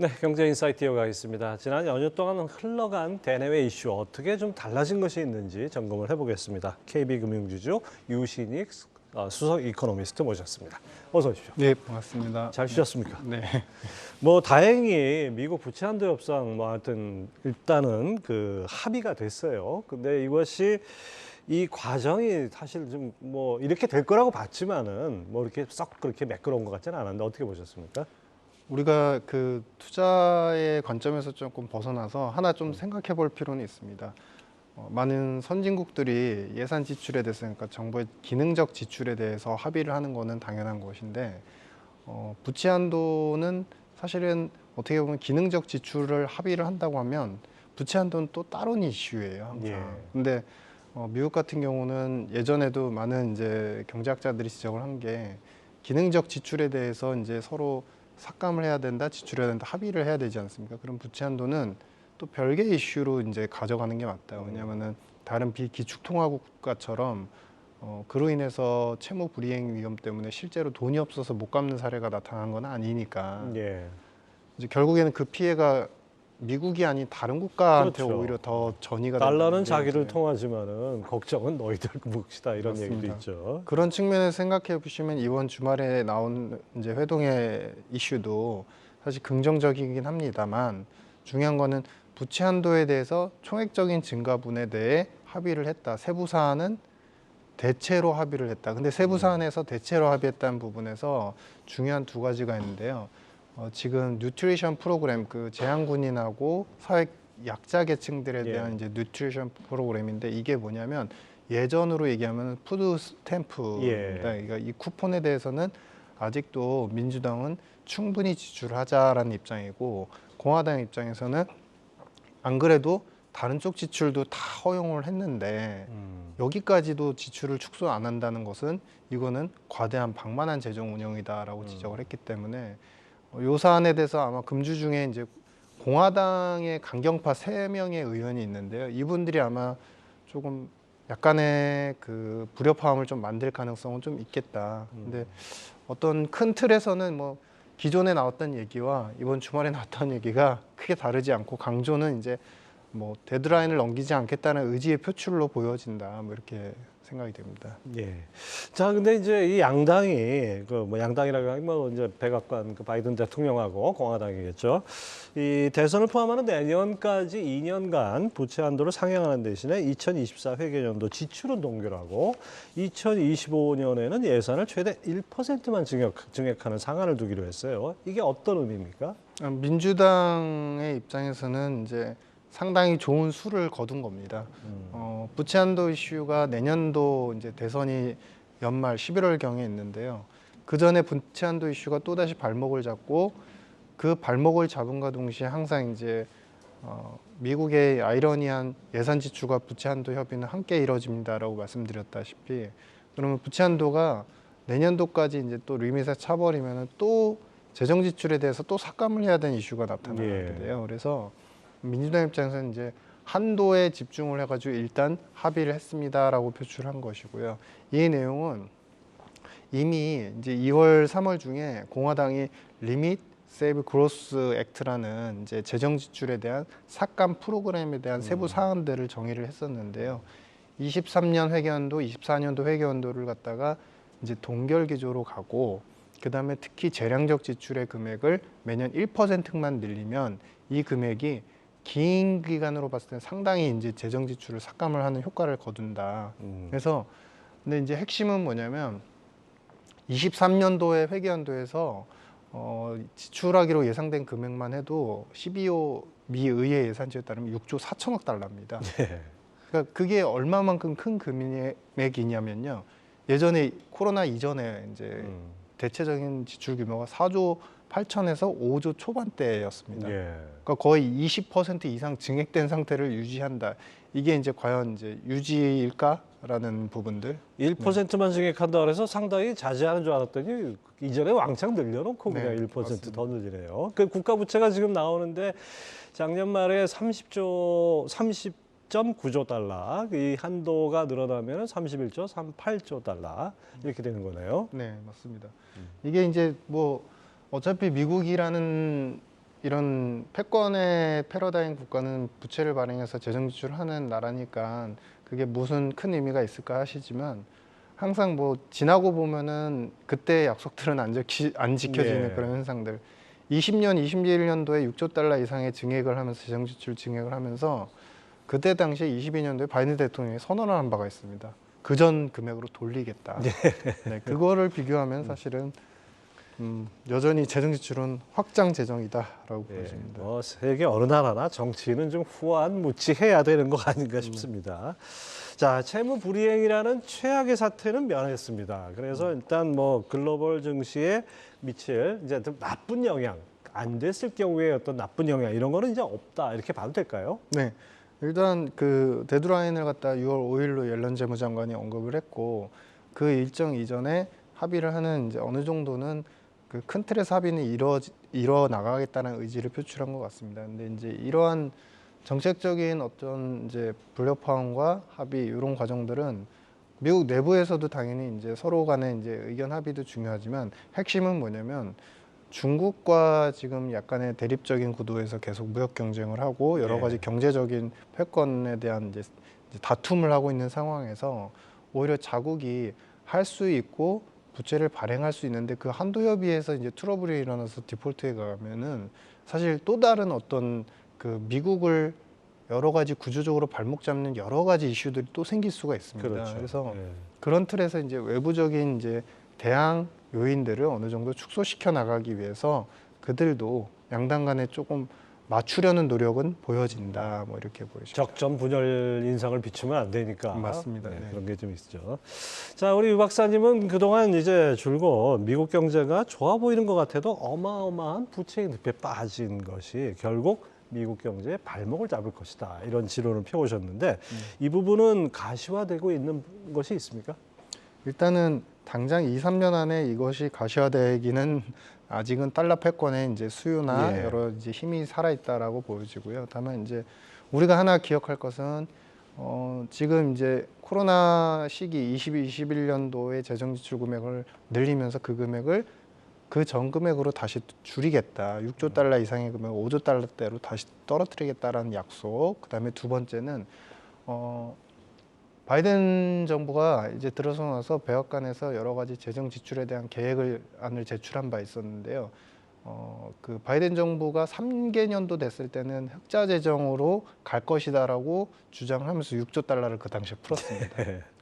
네, 경제인사이트 이어가겠습니다. 지난 연휴 동안 흘러간 대내외 이슈 어떻게 좀 달라진 것이 있는지 점검을 해보겠습니다. KB금융지주 유신익 수석 이코노미스트 모셨습니다. 어서 오십시오. 네, 반갑습니다. 잘 쉬셨습니까? 네. 뭐 다행히 미국 부채 한도 협상 뭐 하여튼 일단은 그 합의가 됐어요. 근데 이것이 이 과정이 사실 좀 뭐 이렇게 될 거라고 봤지만은 뭐 이렇게 썩 그렇게 매끄러운 것 같지는 않았는데 어떻게 보셨습니까? 우리가 그 투자의 관점에서 조금 벗어나서 하나 좀 생각해 볼 필요는 있습니다. 많은 선진국들이 예산 지출에 대해서, 그러니까 정부의 기능적 지출에 대해서 합의를 하는 거는 당연한 것인데, 부채 한도는 사실은 어떻게 보면 기능적 지출을 합의를 한다고 하면 부채 한도는 또 다른 이슈예요, 항상. 예. 근데 미국 같은 경우는 예전에도 많은 이제 경제학자들이 지적을 한 게 기능적 지출에 대해서 이제 서로 삭감을 해야 된다, 지출해야 된다, 합의를 해야 되지 않습니까? 그럼 부채 한도는 또 별개 이슈로 이제 가져가는 게 맞다. 왜냐하면은 다른 비기축통화 국가처럼 그로 인해서 채무 불이행 위험 때문에 실제로 돈이 없어서 못 갚는 사례가 나타난 건 아니니까. 예. 이제 결국에는 그 피해가 미국이 아닌 다른 국가한테 그렇죠. 오히려 더 전이가 달러는 된다는 게 자기를 이제 통하지만은 걱정은 너희들 몫이다 이런 맞습니다. 얘기도 있죠. 그런 측면에서 생각해 보시면 이번 주말에 나온 이제 회동의 이슈도 사실 긍정적이긴 합니다만, 중요한 거는 부채 한도에 대해서 총액적인 증가분에 대해 합의를 했다. 세부 사안은 대체로 합의를 했다. 근데 세부 사안에서 대체로 합의했다는 부분에서 중요한 두 가지가 있는데요. 지금 뉴트리션 프로그램, 그 재향군인하고 사회 약자 계층들에 대한 이제 뉴트리션 프로그램인데, 이게 뭐냐면 예전으로 얘기하면 푸드 스탬프입니다. 그러니까 이 쿠폰에 대해서는 아직도 민주당은 충분히 지출하자라는 입장이고, 공화당 입장에서는 안 그래도 다른 쪽 지출도 다 허용을 했는데 여기까지도 지출을 축소 안 한다는 것은 이거는 과대한 방만한 재정 운영이다라고 지적을 했기 때문에 요 사안에 대해서 아마 금주 중에 이제 공화당의 강경파 3명의 의원이 있는데요. 이분들이 아마 조금 약간의 그 불협화음을 좀 만들 가능성은 좀 있겠다. 근데 어떤 큰 틀에서는 뭐 기존에 나왔던 얘기와 이번 주말에 나왔던 얘기가 크게 다르지 않고, 강조는 이제 뭐 데드라인을 넘기지 않겠다는 의지의 표출로 보여진다. 뭐 이렇게 생각이 됩니다. 예. 자, 근데 이제 이 양당이 그 뭐 양당이라고 하면 뭐 이제 백악관 그 바이든 대통령하고 공화당이겠죠. 이 대선을 포함하는 내년까지 2년간 부채 한도를 상향하는 대신에 2024 회계연도 지출은 동결하고 2025년에는 예산을 최대 1%만 증액하는 상한을 두기로 했어요. 이게 어떤 의미입니까? 민주당의 입장에서는 이제 상당히 좋은 수를 거둔 겁니다. 부채 한도 이슈가 내년도 이제 대선이 연말 11월 경에 있는데요. 그 전에 부채 한도 이슈가 또 다시 발목을 잡고, 그 발목을 잡은과 동시에 항상 이제 미국의 아이러니한 예산 지출과 부채 한도 협의는 함께 이루어집니다라고 말씀드렸다시피, 그러면 부채 한도가 내년도까지 이제 또 리밋에 차버리면은 또 재정 지출에 대해서 또 삭감을 해야 되는 이슈가 나타나게 돼요. 그래서 민주당 입장에서는 이제 한도에 집중을 해가지고 일단 합의를 했습니다라고 표출한 것이고요. 이 내용은 이미 이제 2월, 3월 중에 공화당이 리밋 세이브 그로스 액트라는 이제 재정 지출에 대한 삭감 프로그램에 대한 세부 사안들을 정의를 했었는데요. 23년 회계연도, 24년도 회계연도를 갖다가 이제 동결 기조로 가고, 그다음에 특히 재량적 지출의 금액을 매년 1%만 늘리면 이 금액이 긴 기간으로 봤을 때 상당히 이제 재정 지출을 삭감을 하는 효과를 거둔다. 그래서 근데 이제 핵심은 뭐냐면 23년도에 회계연도에서 지출하기로 예상된 금액만 해도 12호 미 의회 예산치에 따르면 6조 4천억 달러입니다. 그러니까 그게 얼마만큼 큰 금액이냐면요. 예전에 코로나 이전에 이제 대체적인 지출 규모가 4조 8천에서 5조 초반대였습니다. 그러니까 거의 20% 이상 증액된 상태를 유지한다. 이게 이제 과연 이제 유지일까라는 부분들. 1%만 증액한다 그래서 상당히 자제하는 줄 알았더니 이전에 왕창 늘려놓고 네, 그냥 1% 맞습니다. 더 늘리네요. 그 국가 부채가 지금 나오는데 작년 말에 30.9조 달러, 이 한도가 늘어나면 31조 38조 달러 이렇게 되는 거네요. 네, 맞습니다. 이게 이제 뭐 어차피 미국이라는 이런 패권의 패러다임 국가는 부채를 발행해서 재정 지출하는 나라니까 그게 무슨 큰 의미가 있을까 하시지만 항상 뭐 지나고 보면은 그때 약속들은 안 지켜지는 예. 그런 현상들. 20년, 21년도에 6조 달러 이상의 증액을 하면서 재정 지출 증액을 하면서 그때 당시에 22년도에 바이든 대통령이 선언을 한 바가 있습니다. 그전 금액으로 돌리겠다. 네, 그거를 비교하면 사실은 여전히 재정 지출은 확장 재정이다라고 예, 보여집니다. 뭐 세계 어느 나라나 정치는 좀 후안무치해야 되는 거 아닌가 싶습니다. 자, 채무 불이행이라는 최악의 사태는 면했습니다. 그래서 일단 뭐 글로벌 증시에 미칠 이제 좀 나쁜 영향, 안 됐을 경우에 어떤 나쁜 영향 이런 거는 이제 없다 이렇게 봐도 될까요? 네, 일단 그 데드라인을 갖다 6월 5일로 옐런 재무장관이 언급을 했고 그 일정 이전에 합의를 하는 이제 어느 정도는 그 큰 틀에서 합의는 이뤄 나가겠다는 의지를 표출한 것 같습니다. 근데 이제 이러한 정책적인 어떤 이제 불협화음과 합의 이런 과정들은 미국 내부에서도 당연히 이제 서로 간의 이제 의견 합의도 중요하지만 핵심은 뭐냐면 중국과 지금 약간의 대립적인 구도에서 계속 무역 경쟁을 하고 여러 가지 경제적인 패권에 대한 이제 다툼을 하고 있는 상황에서 오히려 자국이 할 수 있고 부채를 발행할 수 있는데 그 한도 협의에서 이제 트러블이 일어나서 디폴트에 가면은 사실 또 다른 어떤 그 미국을 여러 가지 구조적으로 발목 잡는 여러 가지 이슈들이 또 생길 수가 있습니다. 그렇죠. 그래서 예. 그런 틀에서 이제 외부적인 이제 대항 요인들을 어느 정도 축소시켜 나가기 위해서 그들도 양당 간에 조금 맞추려는 노력은 보여진다. 뭐 이렇게 보여집니다. 적점 분열 인상을 비추면 안 되니까. 맞습니다. 네, 네. 그런 게 좀 있죠. 자, 우리 유 박사님은 그동안 이제 줄곧 미국 경제가 좋아 보이는 것 같아도 어마어마한 부채의 늪에 빠진 것이 결국 미국 경제의 발목을 잡을 것이다. 이런 지론을 펴오셨는데 이 부분은 가시화되고 있는 것이 있습니까? 일단은 당장 2, 3년 안에 이것이 가시화되기는 아직은 달러 패권의 이제 수요나 예. 여러 이제 힘이 살아 있다라고 보여지고요. 다만 이제 우리가 하나 기억할 것은 지금 이제 코로나 시기 21년도에 재정 지출 금액을 늘리면서 그 금액을 그 전 금액으로 다시 줄이겠다. 6조 달러 이상의 금액 5조 달러대로 다시 떨어뜨리겠다라는 약속. 그다음에 두 번째는 바이든 정부가 이제 들어서 나서 백악관에서 여러 가지 재정 지출에 대한 계획안을 제출한 바 있었는데요. 그 바이든 정부가 3개년도 됐을 때는 흑자 재정으로 갈 것이다라고 주장하면서 6조 달러를 그 당시에 풀었습니다.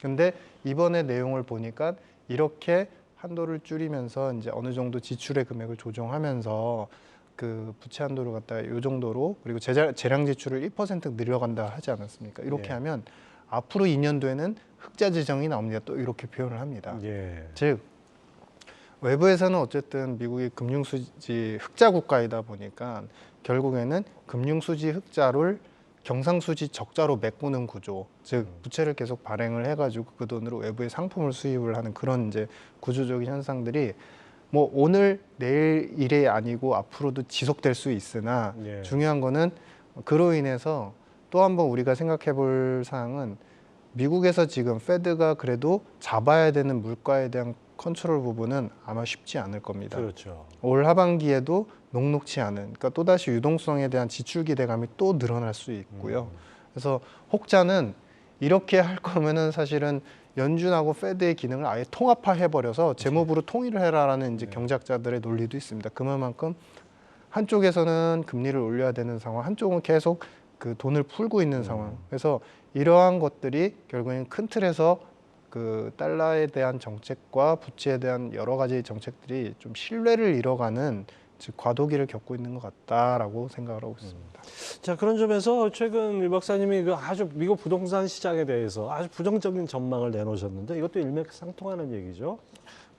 근데 이번에 내용을 보니까 이렇게 한도를 줄이면서 이제 어느 정도 지출의 금액을 조정하면서 그 부채 한도를 갖다가 이 정도로 그리고 재량 지출을 1% 늘려간다 하지 않았습니까? 이렇게 예. 하면 앞으로 2년도에는 흑자 재정이 나옵니다. 또 이렇게 표현을 합니다. 예. 즉 외부에서는 어쨌든 미국이 금융수지 흑자 국가이다 보니까 결국에는 금융수지 흑자를 경상수지 적자로 메꾸는 구조, 즉 부채를 계속 발행을 해가지고 그 돈으로 외부의 상품을 수입을 하는 그런 이제 구조적인 현상들이 뭐 오늘 내일 일이 아니고 앞으로도 지속될 수 있으나 예. 중요한 거는 그로 인해서 또 한 번 우리가 생각해 볼 사항은 미국에서 지금 페드가 그래도 잡아야 되는 물가에 대한 컨트롤 부분은 아마 쉽지 않을 겁니다. 그렇죠. 올 하반기에도 녹록치 않은, 그러니까 또다시 유동성에 대한 지출 기대감이 또 늘어날 수 있고요. 그래서 혹자는 이렇게 할 거면은 사실은 연준하고 페드의 기능을 아예 통합화해 버려서 재무부로 통일을 해라라는 이제 경제학자들의 논리도 있습니다. 그만큼 한쪽에서는 금리를 올려야 되는 상황, 한쪽은 계속 그 돈을 풀고 있는 상황. 그래서 이러한 것들이 결국엔 큰 틀에서 그 달러에 대한 정책과 부채에 대한 여러 가지 정책들이 좀 신뢰를 잃어가는 즉 과도기를 겪고 있는 것 같다라고 생각을 하고 있습니다. 자, 그런 점에서 최근 유 박사님이 그 아주 미국 부동산 시장에 대해서 아주 부정적인 전망을 내놓으셨는데 이것도 일맥상통하는 얘기죠.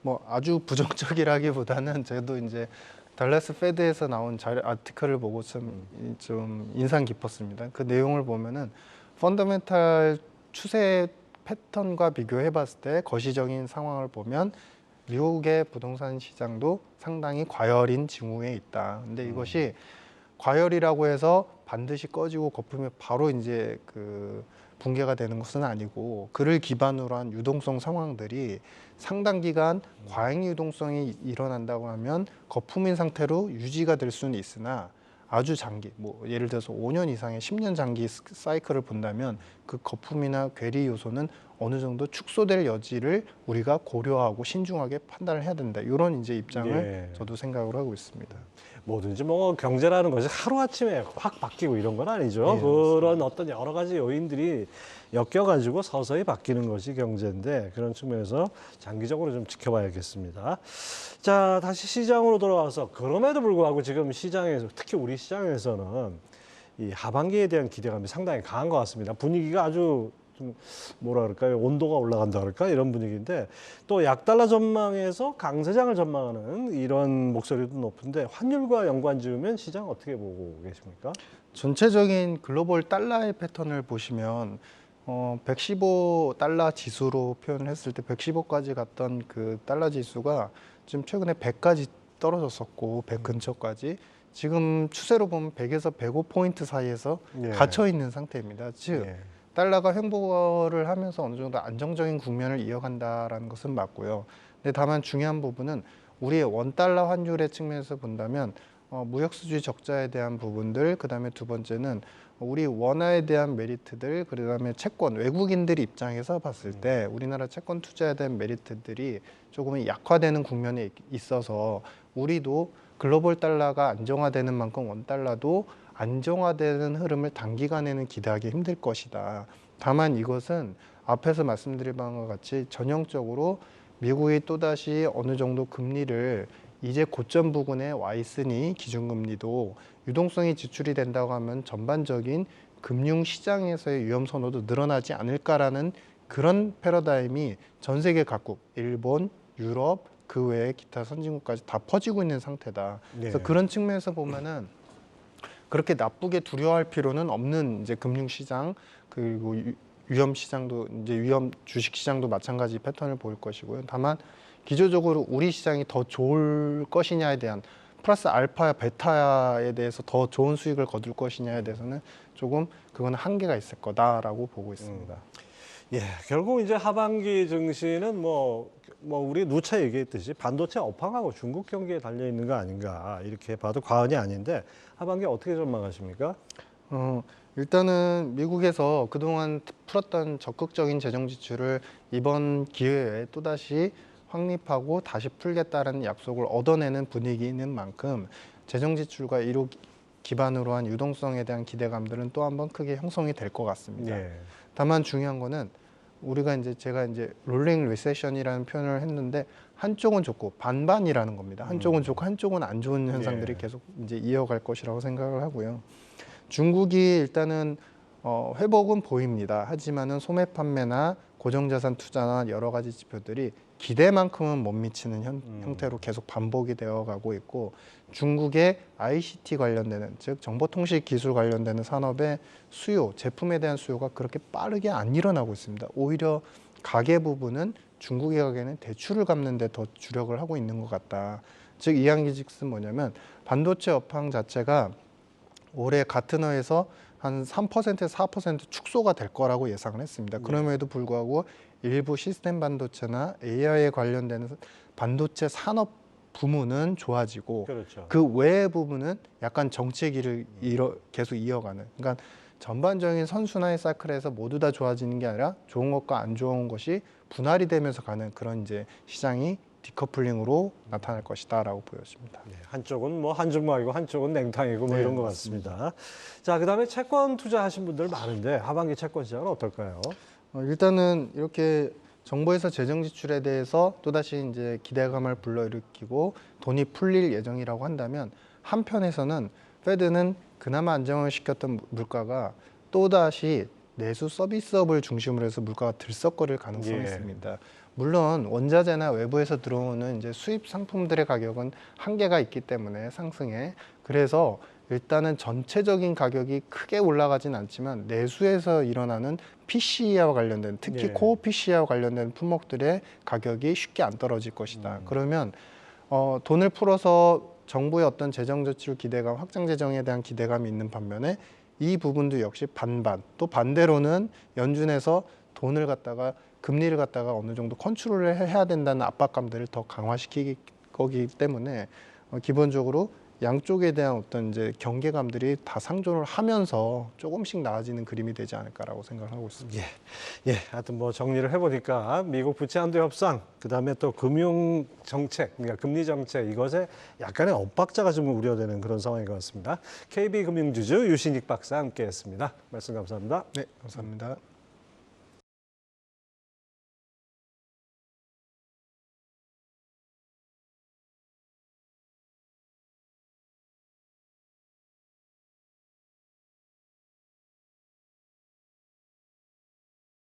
뭐 아주 부정적이라기보다는 저도 이제 달라스 페드에서 나온 아티클을 보고 좀 인상 깊었습니다. 그 내용을 보면은 펀더멘탈 추세 패턴과 비교해 봤을 때 거시적인 상황을 보면 미국의 부동산 시장도 상당히 과열인 징후에 있다. 근데 이것이 과열이라고 해서 반드시 꺼지고 거품이 바로 이제 그 붕괴가 되는 것은 아니고 그를 기반으로 한 유동성 상황들이 상당 기간 과잉 유동성이 일어난다고 하면 거품인 상태로 유지가 될 수는 있으나 아주 장기, 뭐 예를 들어서 5년 이상의 10년 장기 사이클을 본다면 그 거품이나 괴리 요소는 어느 정도 축소될 여지를 우리가 고려하고 신중하게 판단을 해야 된다. 이런 이제 입장을 예. 저도 생각을 하고 있습니다. 뭐든지 뭐 경제라는 것이 하루아침에 확 바뀌고 이런 건 아니죠. 예, 그런 어떤 여러 가지 요인들이 엮여가지고 서서히 바뀌는 것이 경제인데 그런 측면에서 장기적으로 좀 지켜봐야겠습니다. 자, 다시 시장으로 돌아와서 그럼에도 불구하고 지금 시장에서 특히 우리 시장에서는 이 하반기에 대한 기대감이 상당히 강한 것 같습니다. 분위기가 아주 좀 뭐라 그럴까요? 온도가 올라간다 그럴까? 이런 분위기인데 또 약달러 전망에서 강세장을 전망하는 이런 목소리도 높은데 환율과 연관 지으면 시장 어떻게 보고 계십니까? 전체적인 글로벌 달러의 패턴을 보시면 115달러 지수로 표현을 했을 때 115까지 갔던 그 달러 지수가 지금 최근에 100까지 떨어졌었고 100 근처까지 지금 추세로 보면 100에서 105포인트 사이에서 예. 갇혀 있는 상태입니다. 즉 예. 달러가 횡보를 하면서 어느 정도 안정적인 국면을 이어간다라는 것은 맞고요. 근데 다만 중요한 부분은 우리의 원달러 환율의 측면에서 본다면 무역수지 적자에 대한 부분들, 그다음에 두 번째는 우리 원화에 대한 메리트들, 그다음에 채권 외국인들 입장에서 봤을 때 우리나라 채권 투자에 대한 메리트들이 조금 약화되는 국면에 있어서 우리도 글로벌 달러가 안정화되는 만큼 원달러도 안정화되는 흐름을 단기간에는 기대하기 힘들 것이다. 다만 이것은 앞에서 말씀드린 바와 같이 전형적으로 미국이 또다시 어느 정도 금리를 이제 고점 부근에 와 있으니 기준금리도 유동성이 지출이 된다고 하면 전반적인 금융시장에서의 위험 선호도 늘어나지 않을까라는 그런 패러다임이 전 세계 각국, 일본, 유럽, 그 외에 기타 선진국까지 다 퍼지고 있는 상태다. 그래서 네. 그런 측면에서 보면은 그렇게 나쁘게 두려워할 필요는 없는 이제 금융시장 그리고 위험 시장도 이제 위험 주식 시장도 마찬가지 패턴을 보일 것이고요. 다만 기초적으로 우리 시장이 더 좋을 것이냐에 대한 플러스 알파야 베타에 대해서 더 좋은 수익을 거둘 것이냐에 대해서는 조금 그건 한계가 있을 거다라고 보고 있습니다. 예, 결국 이제 하반기 증시는 뭐 우리 누차 얘기했듯이 반도체 업황하고 중국 경기에 달려 있는 거 아닌가 이렇게 봐도 과언이 아닌데 하반기 어떻게 전망하십니까? 일단은 미국에서 그동안 풀었던 적극적인 재정 지출을 이번 기회에 또다시 확립하고 다시 풀겠다는 약속을 얻어내는 분위기인 만큼 재정 지출과 이로 기반으로 한 유동성에 대한 기대감들은 또 한번 크게 형성이 될 것 같습니다. 예. 다만 중요한 거는 우리가 이제 제가 이제 롤링 리세션이라는 표현을 했는데 한쪽은 좋고 반반이라는 겁니다. 한쪽은 좋고 한쪽은 안 좋은 현상들이 예. 계속 이제 이어갈 것이라고 생각을 하고요. 중국이 일단은 회복은 보입니다. 하지만은 소매 판매나 고정자산 투자나 여러 가지 지표들이 기대만큼은 못 미치는 형태로 계속 반복이 되어가고 있고 중국의 ICT 관련되는 즉 정보통신 기술 관련되는 산업의 수요, 제품에 대한 수요가 그렇게 빠르게 안 일어나고 있습니다. 오히려 가계 부분은 중국의 가계는 대출을 갚는 데 더 주력을 하고 있는 것 같다. 즉 이양기즉슨 뭐냐면 반도체 업황 자체가 올해 같은 해에서 한 3%에서 4% 축소가 될 거라고 예상을 했습니다. 그럼에도 불구하고 일부 시스템 반도체나 AI에 관련되는 반도체 산업 부문은 좋아지고 그렇죠. 그 외의 부분은 약간 정체기를 계속 이어가는. 그러니까 전반적인 선순환의 사이클에서 모두 다 좋아지는 게 아니라 좋은 것과 안 좋은 것이 분할이 되면서 가는 그런 이제 시장이 디커플링으로 나타날 것이다라고 보여집니다. 네, 한쪽은 뭐 한중막이고 한쪽은 냉탕이고 뭐 네, 이런 것 같습니다. 자, 그다음에 채권 투자하신 분들 많은데 하반기 채권 시장은 어떨까요? 일단은 이렇게 정부에서 재정 지출에 대해서 또다시 이제 기대감을 불러일으키고 돈이 풀릴 예정이라고 한다면 한편에서는 페드는 그나마 안정을 시켰던 물가가 또다시 내수 서비스업을 중심으로 해서 물가가 들썩거릴 가능성이 예. 있습니다. 물론 원자재나 외부에서 들어오는 이제 수입 상품들의 가격은 한계가 있기 때문에 상승에 그래서 일단은 전체적인 가격이 크게 올라가진 않지만 내수에서 일어나는 PCE와 관련된 특히 예. 코어 PCE와 관련된 품목들의 가격이 쉽게 안 떨어질 것이다. 그러면 돈을 풀어서 정부의 어떤 재정 저출 기대감, 확장 재정에 대한 기대감이 있는 반면에 이 부분도 역시 반반. 또 반대로는 연준에서 돈을 갖다가 금리를 갖다가 어느 정도 컨트롤을 해야 된다는 압박감들을 더 강화시킬 거기 때문에 기본적으로 양쪽에 대한 어떤 이제 경계감들이 다 상존을 하면서 조금씩 나아지는 그림이 되지 않을까라고 생각하고 있습니다. 예, 하여튼 뭐 정리를 해보니까 미국 부채 한도 협상, 그다음에 또 금융 정책, 그러니까 금리 정책 이것에 약간의 엇박자가 좀 우려되는 그런 상황인 것 같습니다. KB금융주주 유신익 박사 함께했습니다. 말씀 감사합니다. 네, 감사합니다.